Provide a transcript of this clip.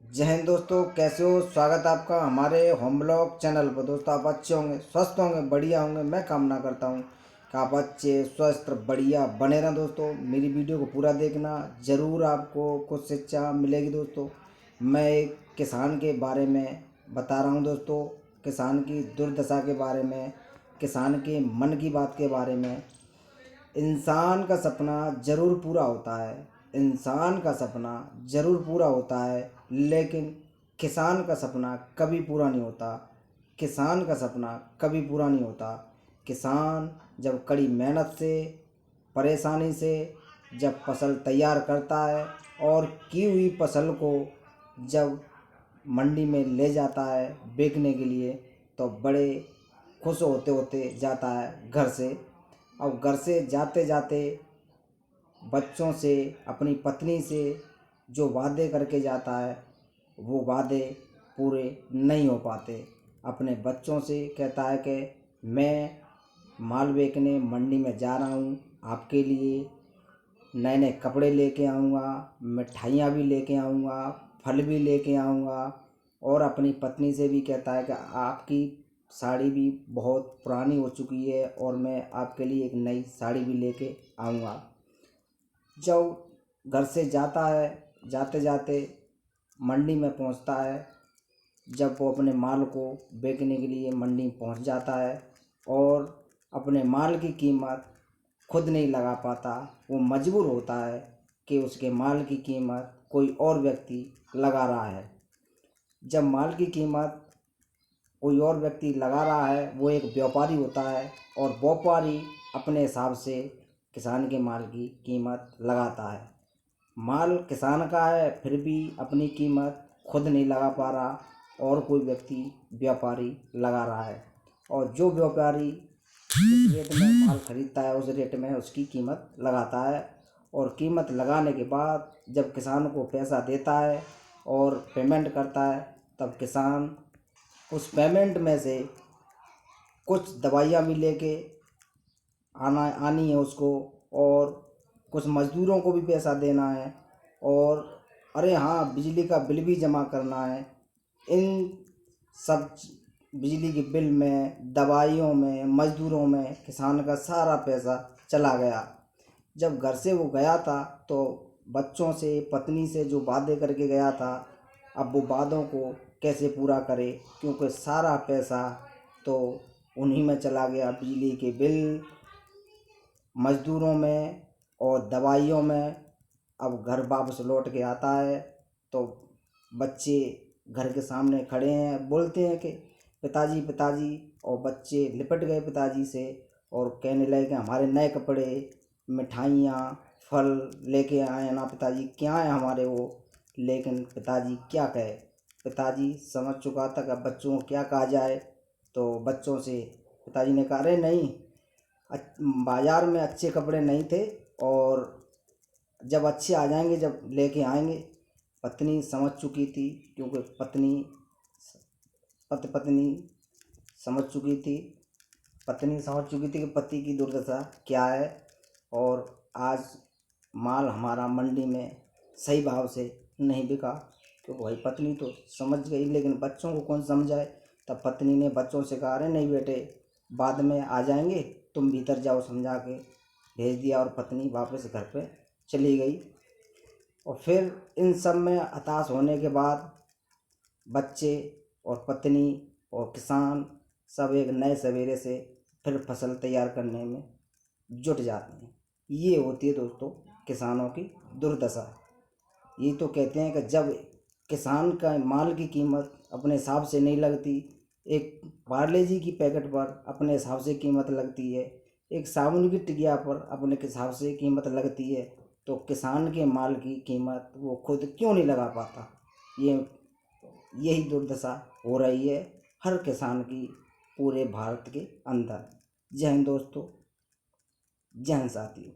जय हिंद दोस्तों, कैसे हो। स्वागत है आपका हमारे होम ब्लॉग चैनल पर। दोस्तों आप अच्छे होंगे, स्वस्थ होंगे, बढ़िया होंगे। मैं कामना करता हूँ कि आप अच्छे स्वस्थ बढ़िया बने रहें। दोस्तों मेरी वीडियो को पूरा देखना, ज़रूर आपको कुछ शिक्षा मिलेगी। दोस्तों मैं एक किसान के बारे में बता रहा हूँ। दोस्तों किसान की दुर्दशा के बारे में, किसान के मन की बात के बारे में। इंसान का सपना ज़रूर पूरा होता है, इंसान का सपना ज़रूर पूरा होता है, लेकिन किसान का सपना कभी पूरा नहीं होता। किसान का सपना कभी पूरा नहीं होता। किसान जब कड़ी मेहनत से, परेशानी से जब फसल तैयार करता है और की हुई फसल को जब मंडी में ले जाता है बेचने के लिए, तो बड़े खुश होते होते जाता है घर से। अब घर से जाते जाते बच्चों से, अपनी पत्नी से जो वादे करके जाता है वो वादे पूरे नहीं हो पाते। अपने बच्चों से कहता है कि मैं माल बेचने मंडी में जा रहा हूँ, आपके लिए नए नए कपड़े लेके आऊँगा, मिठाइयाँ भी लेके आऊँगा, फल भी लेके आऊँगा। और अपनी पत्नी से भी कहता है कि आपकी साड़ी भी बहुत पुरानी हो चुकी है और मैं आपके लिए एक नई साड़ी भी लेके आऊँगा। जब घर से जाता है, जाते जाते मंडी में पहुँचता है, जब वो अपने माल को बेचने के लिए मंडी में पहुँच जाता है और अपने माल की कीमत खुद नहीं लगा पाता, वो मजबूर होता है कि उसके माल की कीमत कोई और व्यक्ति लगा रहा है। जब माल की कीमत कोई और व्यक्ति लगा रहा है, वो एक व्यापारी होता है और व्यापारी अपने हिसाब से किसान के माल की कीमत लगाता है। माल किसान का है फिर भी अपनी कीमत खुद नहीं लगा पा रहा और कोई व्यक्ति व्यापारी लगा रहा है। और जो व्यापारी जिस रेट में माल खरीदता है उस रेट में उसकी कीमत लगाता है। और कीमत लगाने के बाद जब किसान को पैसा देता है और पेमेंट करता है, तब किसान उस पेमेंट में से कुछ दवाइयाँ भी लेके आनी है उसको, और कुछ मज़दूरों को भी पैसा देना है, और अरे हाँ, बिजली का बिल भी जमा करना है। इन सब बिजली के बिल में, दवाइयों में, मज़दूरों में किसान का सारा पैसा चला गया। जब घर से वो गया था तो बच्चों से, पत्नी से जो वादे करके गया था, अब वो वादों को कैसे पूरा करे, क्योंकि सारा पैसा तो उन्हीं में चला गया, बिजली के बिल, मज़दूरों में और दवाइयों में। अब घर वापस लौट के आता है तो बच्चे घर के सामने खड़े हैं, बोलते हैं कि पिताजी पिताजी, और बच्चे लिपट गए पिताजी से और कहने लगे कि हमारे नए कपड़े, मिठाइयाँ, फल लेके आए हैं ना पिताजी, क्या है हमारे वो। लेकिन पिताजी क्या कहे, पिताजी समझ चुका था कि बच्चों को क्या कहा जाए। तो बच्चों से पिताजी ने कहा, अरे नहीं, बाज़ार में अच्छे कपड़े नहीं थे, और जब अच्छे आ जाएंगे, जब लेके आएंगे। पत्नी समझ चुकी थी, क्योंकि पत्नी समझ चुकी थी, पत्नी समझ चुकी थी कि पति की दुर्दशा क्या है। और आज माल हमारा मंडी में सही भाव से नहीं बिका, तो भाई पत्नी तो समझ गई, लेकिन बच्चों को कौन समझाए। तब पत्नी ने बच्चों से कहा, अरे नहीं बेटे, बाद में आ जाएंगे, तुम भीतर जाओ, समझा के भेज दिया। और पत्नी वापस घर पे चली गई। और फिर इन सब में हताश होने के बाद बच्चे और पत्नी और किसान सब एक नए सवेरे से फिर फसल तैयार करने में जुट जाते हैं। ये होती है दोस्तों किसानों की दुर्दशा। ये तो कहते हैं कि जब किसान का माल की कीमत अपने हिसाब से नहीं लगती, एक पार्ले जी की पैकेट पर अपने हिसाब से कीमत लगती है, एक साबुन की टिकिया पर अपने हिसाब से कीमत लगती है, तो किसान के माल की कीमत वो खुद क्यों नहीं लगा पाता। ये यही दुर्दशा हो रही है हर किसान की पूरे भारत के अंदर। जय हिंद दोस्तों, जय हिंद साथियों।